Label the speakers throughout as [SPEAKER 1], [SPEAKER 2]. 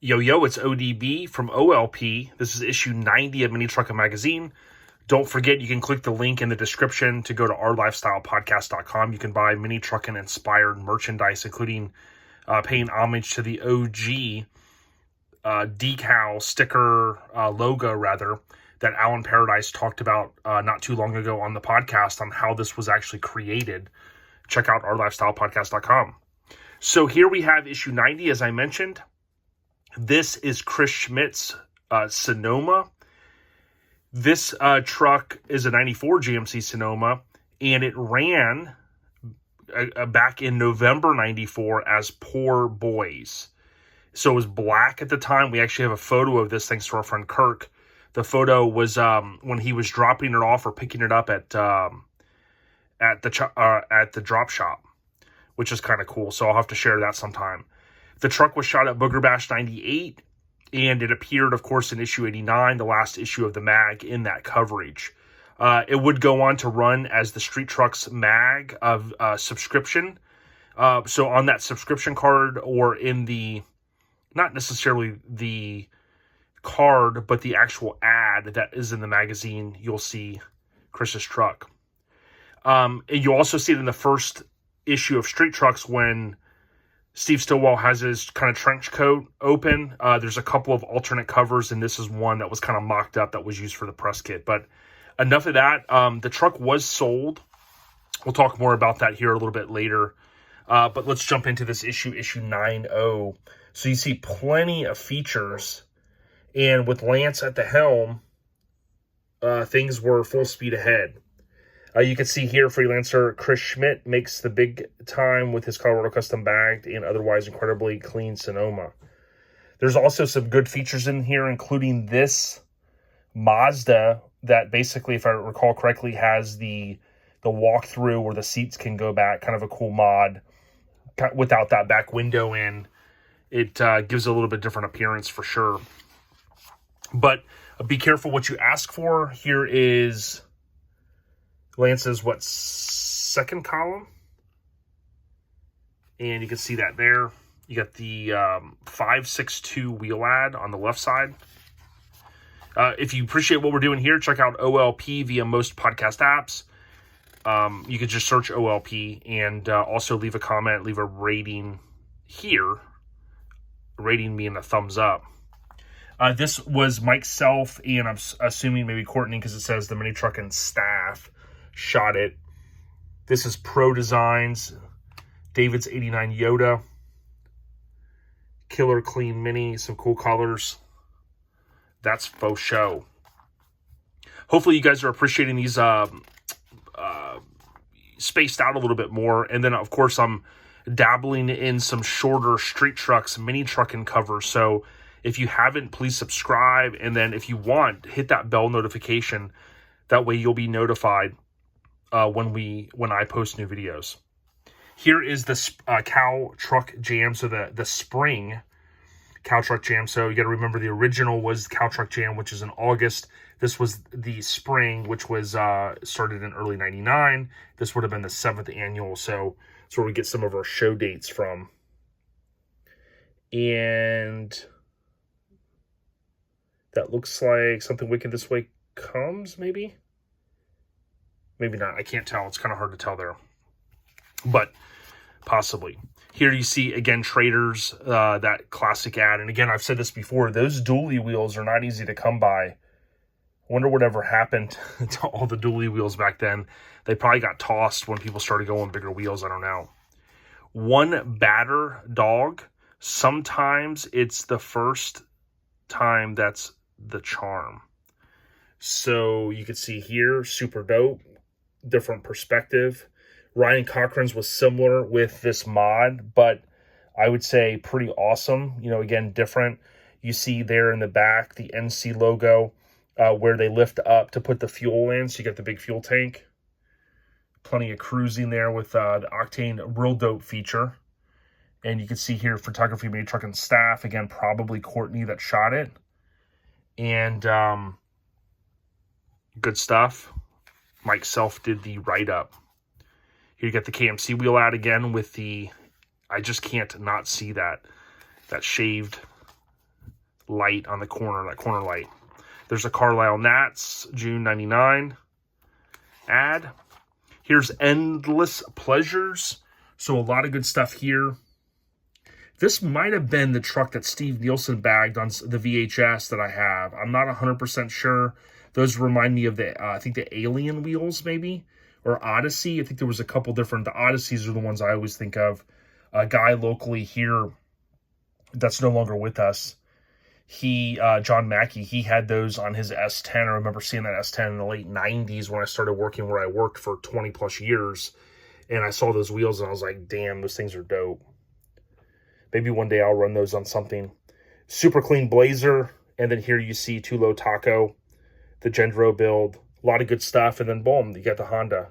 [SPEAKER 1] Yo, it's ODB from OLP. This is issue 90 of Mini Truckin Magazine. Don't forget, you can click the link in the description to go to ourlifestylepodcast.com. You can buy Mini Truckin inspired merchandise, including paying homage to the OG decal sticker logo, rather, that Alan Paradise talked about not too long ago on the podcast on how this was actually created. Check out ourlifestylepodcast.com. So here we have issue 90, as I mentioned. This is Chris Schmidt's Sonoma. This truck is a 94 GMC Sonoma, and it ran back in November 94 as Poor Boys. So it was black at the time. We actually have a photo of this thanks to our friend Kirk. The photo was when he was dropping it off or picking it up at the drop shop, which is kind of cool. So I'll have to share that sometime. The truck was shot at Booger Bash 98, and it appeared, of course, in issue 89, the last issue of the mag in that coverage. It would go on to run as the Street Trucks mag of subscription. So on that subscription card, or in the, not necessarily the card, but the actual ad that is in the magazine, you'll see Chris's truck. And you also see it in the first issue of Street Trucks when Steve Stillwell has his kind of trench coat open. There's a couple of alternate covers, and this is one that was kind of mocked up that was used for the press kit. But enough of that. The truck was sold. We'll talk more about that here a little bit later. But let's jump into this issue 90. So you see plenty of features. And with Lance at the helm, things were full speed ahead. You can see here freelancer Chris Schmidt makes the big time with his Colorado custom bagged and otherwise incredibly clean Sonoma. There's also some good features in here, including this Mazda that basically, if I recall correctly, has the walkthrough where the seats can go back, kind of a cool mod without that back window in. It gives a little bit different appearance for sure. But be careful what you ask for. Here is Lance's, second column? And you can see that there. You got the 562 wheel ad on the left side. If you appreciate what we're doing here, check out OLP via most podcast apps. You can just search OLP and also leave a comment, leave a rating here. Rating me in a thumbs up. This was Mike Self, and I'm assuming maybe Courtney, because it says the Mini Truckin staff shot it. This is Pro Designs, David's 89 Yoda, Killer Clean Mini, some cool colors. That's faux show. Hopefully you guys are appreciating these spaced out a little bit more. And then, of course, I'm dabbling in some shorter Street Trucks Mini Truckin covers. So if you haven't, please subscribe. And then if you want, hit that bell notification. That way you'll be notified when I post new videos. Here is the Cow Truck Jam, so the spring Cow Truck Jam. So you got to remember the original was Cow Truck Jam, which is in August. This was the spring, which was started in early 99. This would have been the 7th annual, so that's where we get some of our show dates from. And that looks like Something Wicked This Way Comes, maybe? Maybe not. I can't tell. It's kind of hard to tell there. But possibly. Here you see, again, Traders, that classic ad. And again, I've said this before. Those dually wheels are not easy to come by. I wonder whatever happened to all the dually wheels back then. They probably got tossed when people started going bigger wheels. I don't know. One batter dog. Sometimes it's the first time that's the charm. So you can see here, super dope. Different perspective. Ryan Cochran's was similar with this mod, but I would say pretty awesome. You know, again, different. You see there in the back the NC logo where they lift up to put the fuel in. So you got the big fuel tank. Plenty of cruising there with the octane, real dope feature. And you can see here photography Mini Truckin staff. Again, probably Courtney that shot it. And good stuff. Mike Self did the write-up. Here you got the KMC wheel out again with the, I just can't not see that shaved light on the corner, that corner light. There's a Carlisle Nats, June 99 ad. Here's Endless Pleasures. So a lot of good stuff here. This might have been the truck that Steve Nielsen bagged on the VHS that I have. I'm not 100% sure. Those remind me of the, I think the Alien wheels maybe, or Odyssey. I think there was a couple different, the Odysseys are the ones I always think of. A guy locally here that's no longer with us, John Mackey, he had those on his S10. I remember seeing that S10 in the late 90s when I started working where I worked for 20 plus years. And I saw those wheels and I was like, damn, those things are dope. Maybe one day I'll run those on something. Super clean Blazer. And then here you see Tulo Taco, the Gendro build. A lot of good stuff. And then boom, you got the Honda.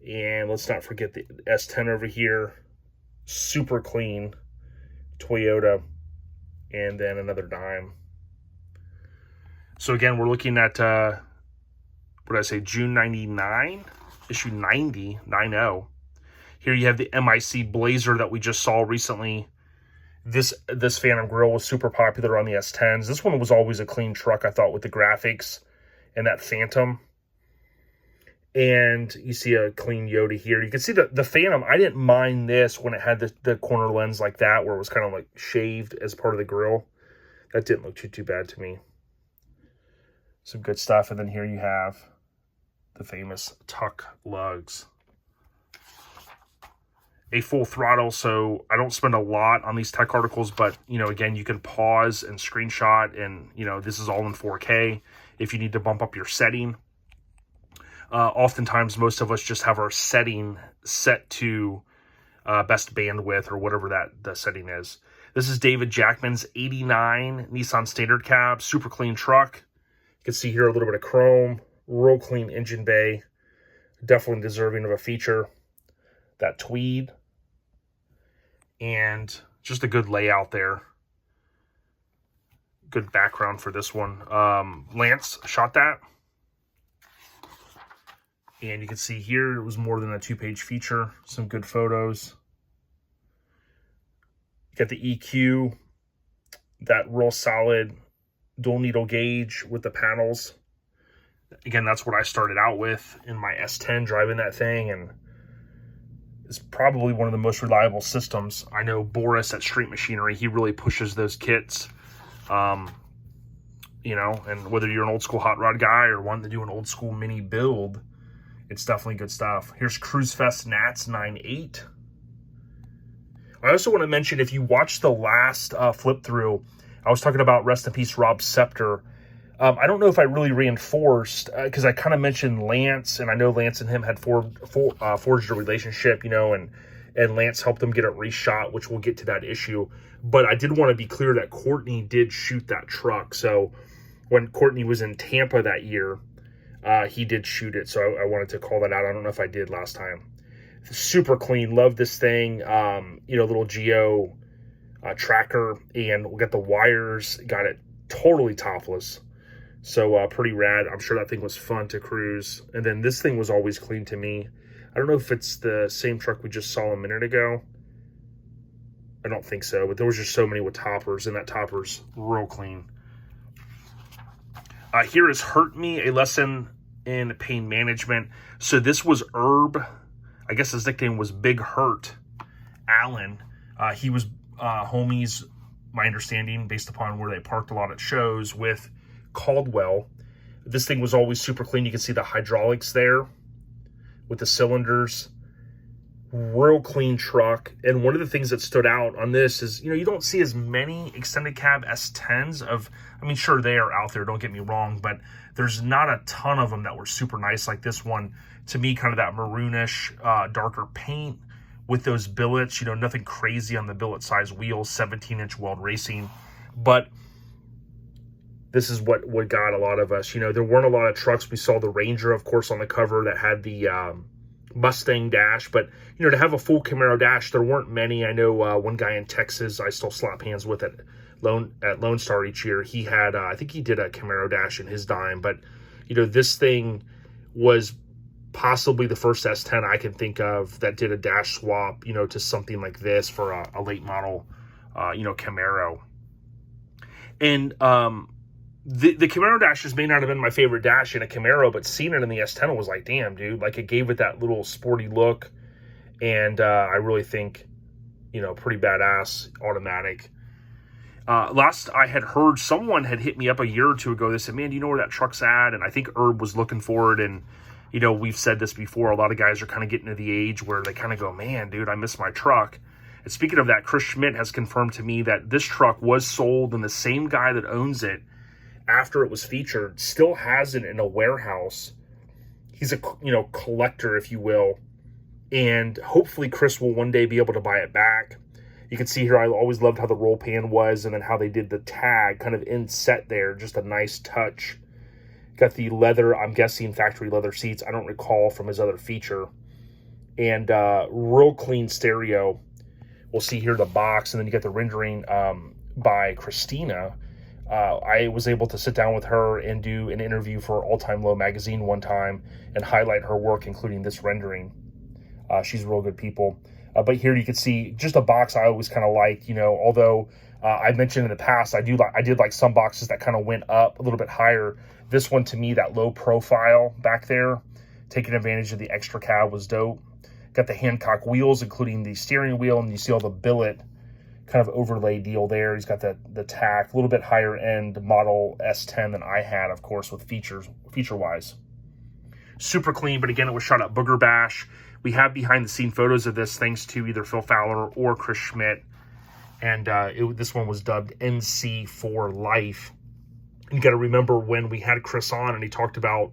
[SPEAKER 1] And let's not forget the S10 over here. Super clean Toyota. And then another dime. So again, we're looking at, what did I say, June 99? Issue 90, 90. Here you have the MIC Blazer that we just saw recently. This Phantom Grille was super popular on the S10s. This one was always a clean truck, I thought, with the graphics and that Phantom. And you see a clean Yoda here. You can see the Phantom. I didn't mind this when it had the corner lens like that, where it was kind of like shaved as part of the grille. That didn't look too bad to me. Some good stuff. And then here you have the famous Tuck lugs. A full throttle, so I don't spend a lot on these tech articles, but, you know, again, you can pause and screenshot, and, you know, this is all in 4K if you need to bump up your setting. Oftentimes, most of us just have our setting set to best bandwidth or whatever the setting is. This is David Jackman's 89 Nissan Standard Cab, super clean truck. You can see here a little bit of chrome, real clean engine bay, definitely deserving of a feature. That tweed, and just a good layout there. Good background for this one. Lance shot that. And you can see here, it was more than a 2-page feature. Some good photos. You got the EQ, that real solid dual needle gauge with the panels. Again, that's what I started out with in my S10, driving that thing, and it's probably one of the most reliable systems. I know Boris at Street Machinery, he really pushes those kits. You know, and whether you're an old school hot rod guy or wanting to do an old school mini build, it's definitely good stuff. Here's Cruise Fest Nats 98. I also want to mention, if you watched the last flip through, I was talking about, rest in peace, Rob Scepter. I don't know if I really reinforced, because I kind of mentioned Lance, and I know Lance and him had forged a relationship, you know, and Lance helped them get it reshot, which we'll get to that issue. But I did want to be clear that Courtney did shoot that truck. So when Courtney was in Tampa that year, he did shoot it. So I wanted to call that out. I don't know if I did last time. Super clean. Love this thing. You know, little Geo tracker, and we'll get the wires. Got it totally topless. So pretty rad. I'm sure that thing was fun to cruise. And then this thing was always clean to me. I don't know if it's the same truck we just saw a minute ago. I don't think so, but there was just so many with toppers, and that topper's real clean. Here is Hurt Me, a lesson in pain management. So this was Herb. I guess his nickname was Big Hurt Allen. He was homies, my understanding, based upon where they parked a lot at shows, with Caldwell. This thing was always super clean. You can see the hydraulics there with the cylinders. Real clean truck. And one of the things that stood out on this is, you know, you don't see as many extended cab S10s of, I mean, sure, they are out there, don't get me wrong, but there's not a ton of them that were super nice like this one. To me, kind of that maroonish, darker paint with those billets, you know, nothing crazy on the billet size wheels, 17-inch weld racing. But this is what got a lot of us. You know, there weren't a lot of trucks. We saw the Ranger, of course, on the cover that had the Mustang dash. But, you know, to have a full Camaro dash, there weren't many. I know one guy in Texas I still slap hands with at Lone Star each year. He had, I think he did a Camaro dash in his dime. But, you know, this thing was possibly the first S10 I can think of that did a dash swap, you know, to something like this for a late model, you know, Camaro. And the Camaro dashes may not have been my favorite dash in a Camaro, but seeing it in the S10 was like, damn, dude. Like, it gave it that little sporty look. And I really think, pretty badass automatic. Last I had heard, someone had hit me up a year or two ago. They said, man, do you know where that truck's at? And I think Herb was looking for it. And, we've said this before. A lot of guys are kind of getting to the age where they kind of go, man, dude, I miss my truck. And speaking of that, Chris Schmidt has confirmed to me that this truck was sold, and the same guy that owns it after it was featured still has it in a warehouse. He's a, collector, if you will. And hopefully Chris will one day be able to buy it back. You can see here, I always loved how the roll pan was, and then how they did the tag kind of inset there. Just a nice touch. Got the leather, I'm guessing factory leather seats. I don't recall from his other feature. And real clean stereo. We'll see here the box, and then you got the rendering by Christina. I was able to sit down with her and do an interview for All Time Low magazine one time and highlight her work, including this rendering. She's real good people. But here you can see just a box I always kind of like, although I mentioned in the past, I did like some boxes that kind of went up a little bit higher. This one, to me, that low profile back there, taking advantage of the extra cab, was dope. Got the Hancock wheels, including the steering wheel, and you see all the billet kind of overlay deal there. He's got the tack, a little bit higher end model S10 than I had, of course, with feature-wise. Super clean, but again, it was shot at Booger Bash. We have behind-the-scene photos of this, thanks to either Phil Fowler or Chris Schmidt. And this one was dubbed NC for Life. And you got to remember when we had Chris on and he talked about,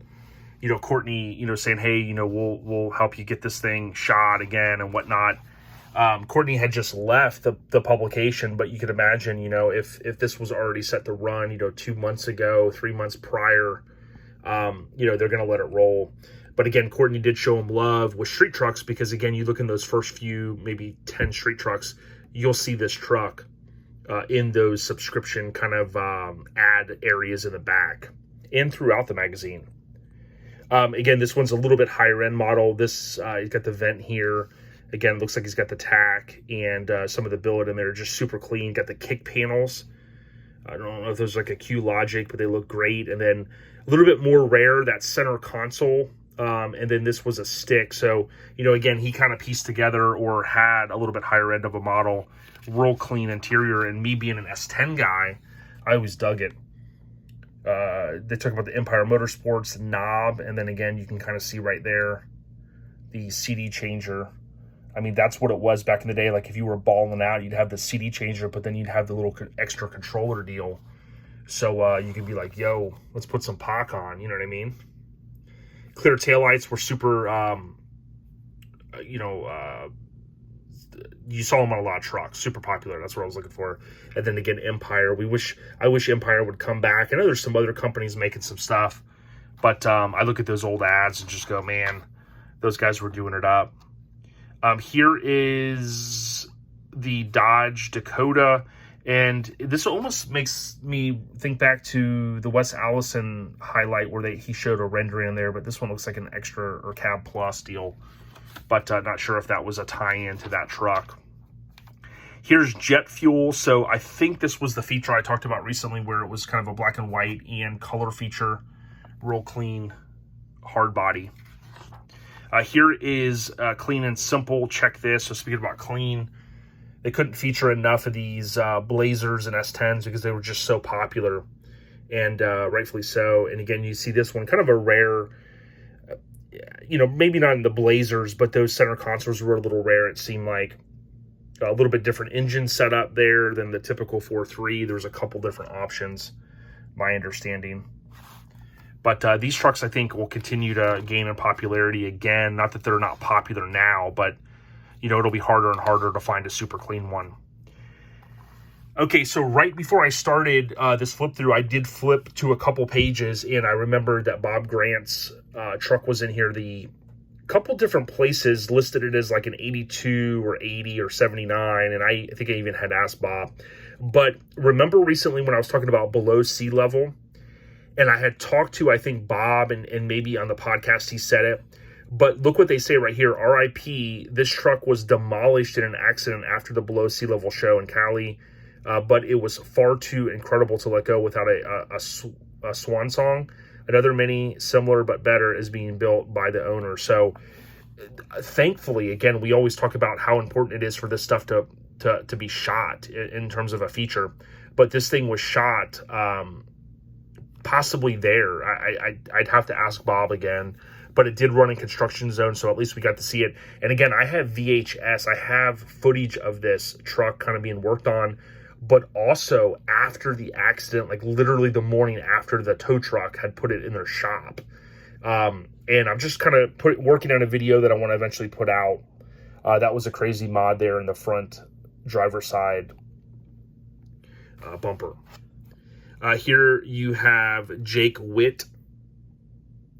[SPEAKER 1] Courtney, saying, hey, we'll help you get this thing shot again and whatnot. Courtney had just left the publication, but you could imagine, if this was already set to run, 2 months ago, 3 months prior, they're going to let it roll. But again, Courtney did show him love with street trucks, because again, you look in those first few, maybe 10 street trucks, you'll see this truck in those subscription kind of ad areas in the back and throughout the magazine. Again, this one's a little bit higher end model. This, he's got the vent here. Again, looks like he's got the tack and some of the billet in there, just super clean. Got the kick panels. I don't know if there's like a Q Logic, but they look great. And then a little bit more rare, that center console. And then this was a stick. So, again, he kind of pieced together or had a little bit higher end of a model. Real clean interior. And me being an S10 guy, I always dug it. They talk about the Empire Motorsports knob, and then again, you can kind of see right there the CD changer. I mean, that's what it was back in the day. Like, if you were balling out, you'd have the CD changer, but then you'd have the little extra controller deal. So you could be like, yo, let's put some POC on, you know what I mean? Clear taillights were super, you saw them on a lot of trucks, super popular. That's what I was looking for. And then again, Empire. I wish Empire would come back. I know there's some other companies making some stuff, but I look at those old ads and just go, man, those guys were doing it up. Here is the Dodge Dakota, and this almost makes me think back to the Wes Allison highlight where he showed a rendering in there, but this one looks like an extra or cab plus deal. But not sure if that was a tie-in to that truck. Here's jet fuel. So I think this was the feature I talked about recently, where it was kind of a black and white and color feature. Real clean, hard body. Here is clean and simple. Check this. So speaking about clean, they couldn't feature enough of these Blazers and S10s because they were just so popular, and rightfully so. And again, you see this one, kind of a rare, maybe not in the Blazers, but those center consoles were a little rare. It seemed like a little bit different engine setup there than the typical 4.3. There's a couple different options, my understanding. But these trucks, I think, will continue to gain in popularity again. Not that they're not popular now, but, it'll be harder and harder to find a super clean one. Okay, so right before I started this flip through, I did flip to a couple pages, and I remembered that Bob Grant's truck was in here. The couple different places listed it as like an 82 or 80 or 79, and I think I even had asked Bob. But remember recently when I was talking about below sea level, and I had talked to, I think, Bob, and maybe on the podcast he said it, but look what they say right here. RIP, this truck was demolished in an accident after the below sea level show in Cali. but it was far too incredible to let go without a swan song. Another Mini, similar but better, is being built by the owner. So thankfully, again, we always talk about how important it is for this stuff to be shot in terms of a feature. But this thing was shot possibly there. I'd have to ask Bob again. But it did run in construction zone, so at least we got to see it. And again, I have VHS. I have footage of this truck kind of being worked on, but also after the accident, like literally the morning after the tow truck had put it in their shop. And I'm just kind of working on a video that I want to eventually put out. That was a crazy mod there in the front driver's side bumper. Here you have Jake Witt.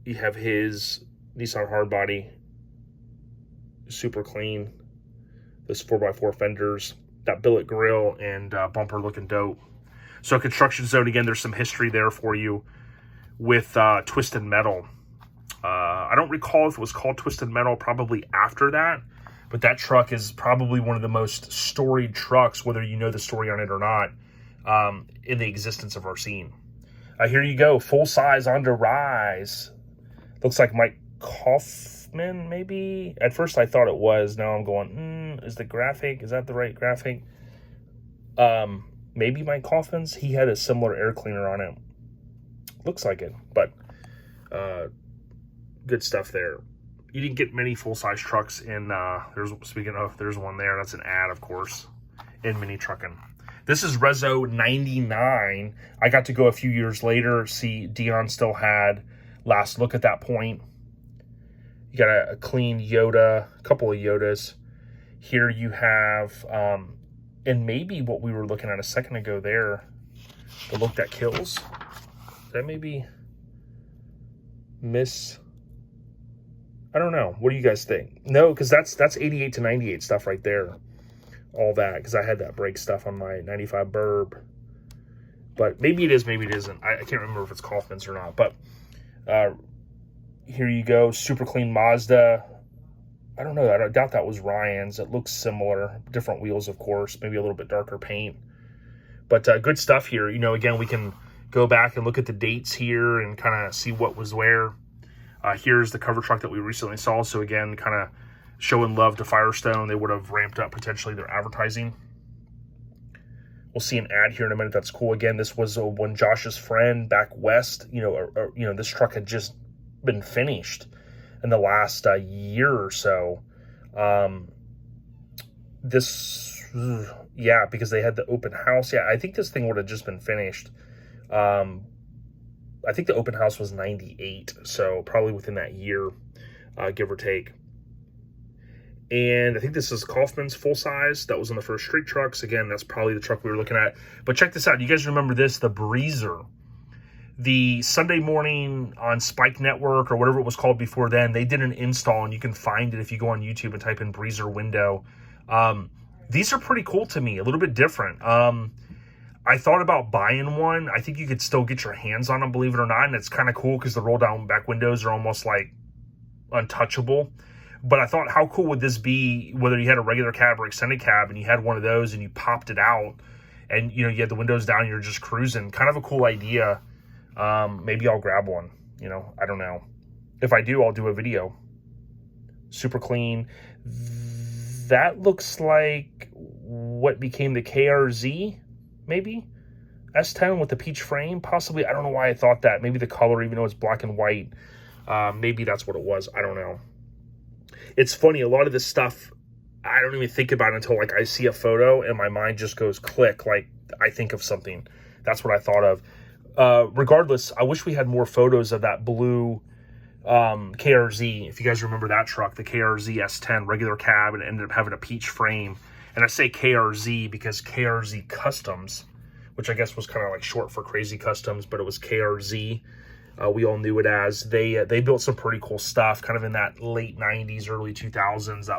[SPEAKER 1] You have his Nissan hardbody, super clean. This 4x4 fenders, that billet grill and bumper looking dope. So construction zone, again, there's some history there for you with Twisted Metal. I don't recall if it was called Twisted Metal probably after that, but that truck is probably one of the most storied trucks, whether you know the story on it or not, in the existence of our scene. Here you go, full size on the rise. Looks like Mike Kaufman, maybe? At first I thought it was. Now I'm going, is the graphic, is that the right graphic? Maybe Mike Kaufman's. He had a similar air cleaner on it. Looks like it, but good stuff there. You didn't get many full-size trucks in, there's one there. That's an ad, of course, in Mini Truckin'. This is Rezo 99. I got to go a few years later, see Dion still had last look at that point. You got a clean Yoda, a couple of Yodas. Here you have, and maybe what we were looking at a second ago there, the Look That Kills. That maybe miss, I don't know. What do you guys think? No, because that's 88 to 98 stuff right there. All that, because I had that brake stuff on my 95 Burb. But maybe it is, maybe it isn't. I can't remember if it's Kaufman's or not, but here you go, super clean Mazda. I don't know, I doubt that was Ryan's. It looks similar, different wheels, of course, maybe a little bit darker paint. But good stuff here. You know, again, we can go back and look at the dates here and kind of see what was where. Here's the cover truck that we recently saw. So again, kind of showing love to Firestone. They would have ramped up potentially their advertising. We'll see an ad here in a minute. That's cool. Again, this was when Josh's friend back west, this truck had just been finished in the last year or so. Because they had the open house. Yeah, I think this thing would have just been finished. I think the open house was 98, so probably within that year, give or take. And I think this is Kaufman's full size. That was on the first street trucks. Again, that's probably the truck we were looking at. But check this out. You guys remember this, the Breezer. The Sunday morning on Spike Network or whatever it was called before then, they did an install, and you can find it if you go on YouTube and type in Breezer window. These are pretty cool to me, a little bit different. I thought about buying one. I think you could still get your hands on them, believe it or not. And it's kind of cool because the roll down back windows are almost like untouchable. But I thought, how cool would this be, whether you had a regular cab or extended cab, and you had one of those and you popped it out, and you had the windows down, you're just cruising. Kind of a cool idea. Maybe I'll grab one. I don't know. If I do, I'll do a video. Super clean. That looks like what became the KRZ, maybe? S10 with the peach frame, possibly. I don't know why I thought that. Maybe the color, even though it's black and white. Maybe that's what it was. I don't know. It's funny, a lot of this stuff, I don't even think about it until like I see a photo and my mind just goes click, like I think of something. That's what I thought of. Regardless, I wish we had more photos of that blue KRZ. If you guys remember that truck, the KRZ S10, regular cab, and it ended up having a peach frame. And I say KRZ because KRZ Customs, which I guess was kind of like short for Crazy Customs, but it was KRZ. We all knew it as. They built some pretty cool stuff, kind of in that late 90s, early 2000s,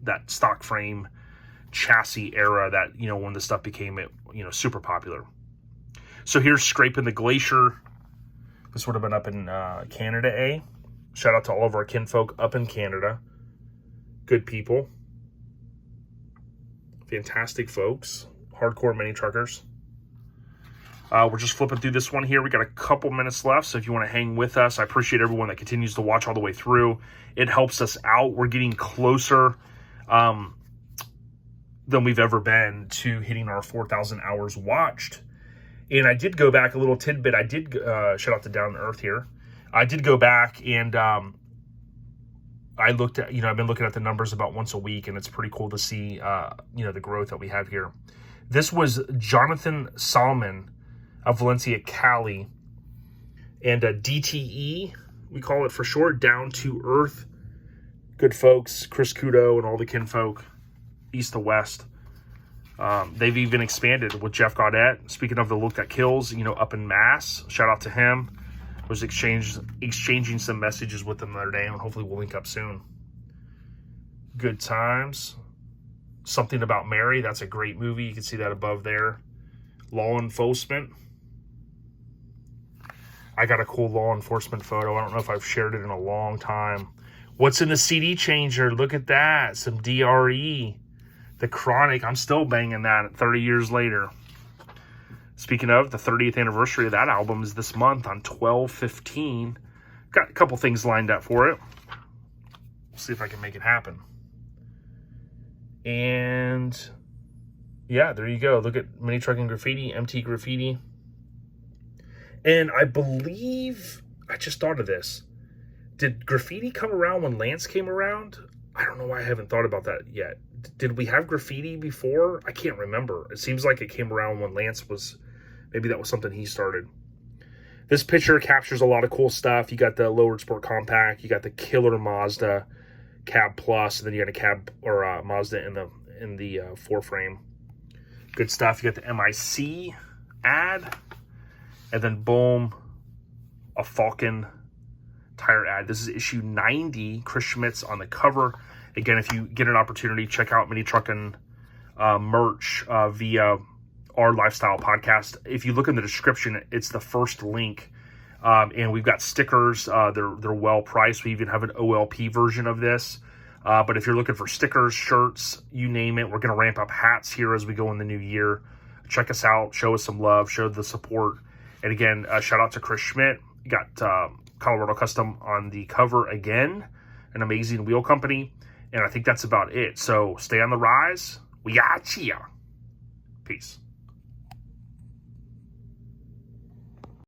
[SPEAKER 1] that stock frame chassis era that, when the stuff became, super popular. So here's Scraping the Glacier. This would have been up in Canada, eh? Shout out to all of our kinfolk up in Canada. Good people. Fantastic folks. hardcore mini truckers. We're just flipping through this one here. We got a couple minutes left, so if you want to hang with us, I appreciate everyone that continues to watch all the way through. It helps us out. We're getting closer than we've ever been to hitting our 4,000 hours watched. And I did go back a little tidbit. I did, shout out to Down to Earth here. I did go back and I looked at, I've been looking at the numbers about once a week, and it's pretty cool to see, the growth that we have here. This was Jonathan Solomon of Valencia, Cali, and DTE, we call it for short, Down to Earth. Good folks, Chris Kudo and all the kinfolk, east to west. They've even expanded with Jeff Gaudette. Speaking of the Look That Kills, up in Mass, shout out to him. Was exchanging some messages with them the other day, and hopefully we'll link up soon. Good times. Something About Mary, that's a great movie. You can see that above there. Law Enforcement. I got a cool law enforcement photo. I don't know if I've shared it in a long time. What's in the CD changer? Look at that. Some DRE. The Chronic. I'm still banging that 30 years later. Speaking of, the 30th anniversary of that album is this month on 12/15. Got a couple things lined up for it. We'll see if I can make it happen. And yeah, there you go. Look at Mini Truckin Graffiti, MT Graffiti. And I believe, I just thought of this. Did graffiti come around when Lance came around? I don't know why I haven't thought about that yet. Did we have graffiti before? I can't remember. It seems like it came around when Lance was, maybe that was something he started. This picture captures a lot of cool stuff. You got the Lowered Sport Compact. You got the killer Mazda Cab Plus, and then you got a cab or Mazda in the foreframe. Good stuff. You got the MIC ad, and then boom, a Falcon tire ad. This is issue 90. Chris Schmidt's on the cover. Again, if you get an opportunity, check out Mini Truckin merch via our Lifestyle podcast. If you look in the description, it's the first link. And we've got stickers. They're well priced. We even have an OLP version of this. But if you're looking for stickers, shirts, you name it, we're going to ramp up hats here as we go in the new year. Check us out. Show us some love. Show the support. And again, shout out to Chris Schmidt. You got Colorado Custom on the cover again. An amazing wheel company. And I think that's about it. So stay on the rise. We got ya. Peace.